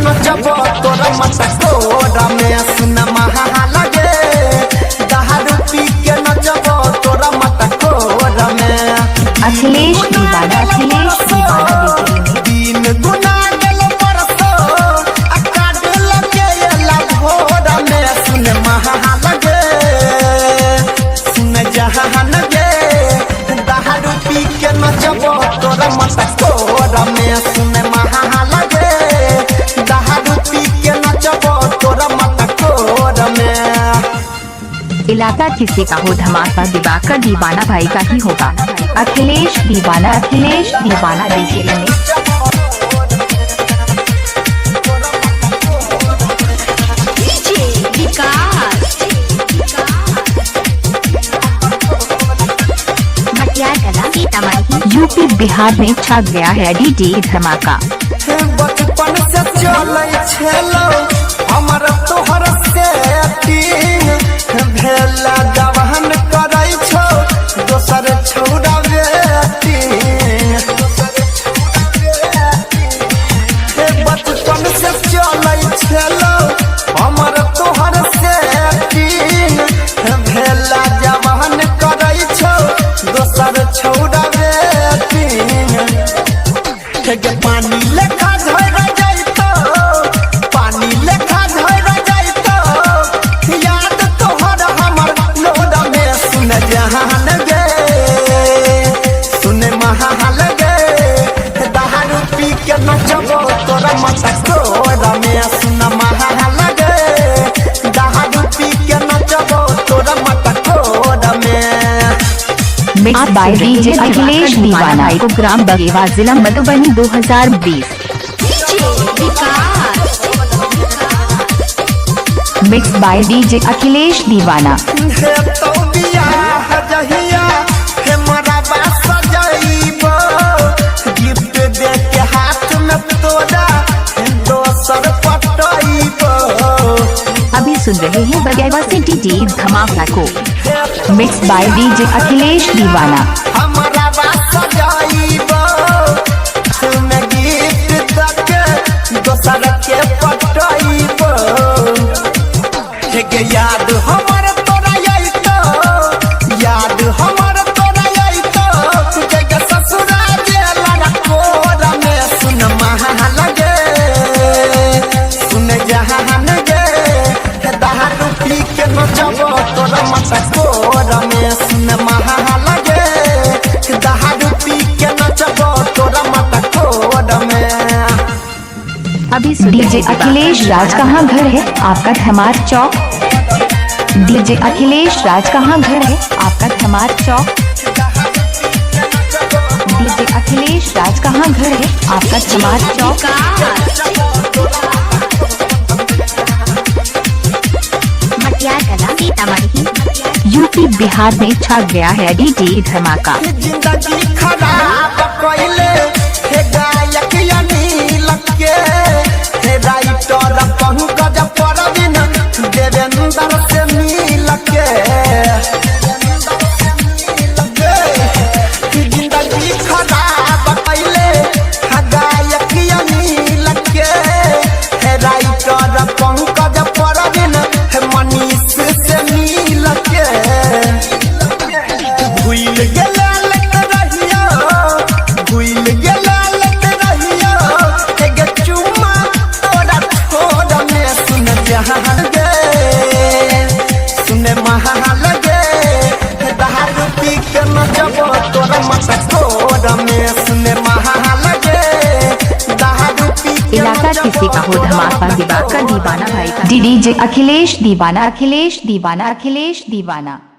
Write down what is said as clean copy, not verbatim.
नचब तोरा मटकोरा में सुन महा लगे दारू पी के नचब तोरा मटकोरा में। अखिलेश दीवाना दिन गुना गल परसो अकाड लगे लभोरा में सुन महा लगे सुन जहान गे दारू पी के नचब तोरा मटकोरा में सुन महा लगे दारू पी के नचब तोरा मटकोरा में। इलाका किसी का हो धमाका दिवाकर दीवाना भाई का ही होगा। अखिलेश दीवाना देखिए यूपी बिहार में छा गया है डीजे धमाका। बचपन से चले छलो हमर तोहर सेटिंग भेला जवान करै छो दोसर छौड़ा बेटिंग। बचपन से चले छलो हमर तोहर सेटिंग भेला जवान करै छो दोसर छौड़ा पानी लेखा झड़ जाइतो पानी लेखा झड़ जाइतो याद तोहर हमर लोड में सुन जहान गे सुन महाल गे दारू पी के नचब तोरा मटकोरा में सुन महाल गे दारू पी के नचब तोरा मटकोरा में। मिक्स बाय डीजे अखिलेश दीवाना को ग्राम बगेवा जिला Madhubani 2020। Mix by DJ Akhilesh Deewana. Gift दे के हाथ में तोरा दोसर पटाइबो। अभी सुन रहे हैं बगेवा से डीजे धमाका को। मिक्स बाय डीजे अखिलेश दीवाना। हमारा बात सजाइबो तुम गिफ्ट दके दोसर के पटाइबो। के याद हमर तोरा आइतो याद हमर तोरा आइतो के ससुरा जेला कोरा में सुन महा लगे सुन जहान गे दारू पी के नचब तोरा मटकोरा में सुन महा लगे दारू पी के नचब तोरा मटकोरा में। अभी डीजे अखिलेश राज कहाँ घर है आपका धमार चौक। डीजे अखिलेश राज कहाँ घर है आपका धमार चौक। डीजे अखिलेश राज कहाँ घर है आपका धमार चौक। यूपी बिहार में छा गया है डीजे धमाका। जिंदगी खराब कइले हे गायक अनिल के हे राइटर पंकज परवीन देवेंद्र से मिल के। जिंदगी खराब कइले हे गायक अनिल के हे राइटर पंकज परवीन हे मनीष से मिल के। भूल गेला लत रहियो भूल गेला लत रहियो के चुम्मा तोरा छोड़ में सुन जहान गे सुन महाल गे दारू पी के नचब तोरा मटकोरा में सुन महाल गे दारू पी के इलाका किसी का हो धमाका दिवाकर दीवाना भाई का। डीजे अखिलेश दीवाना।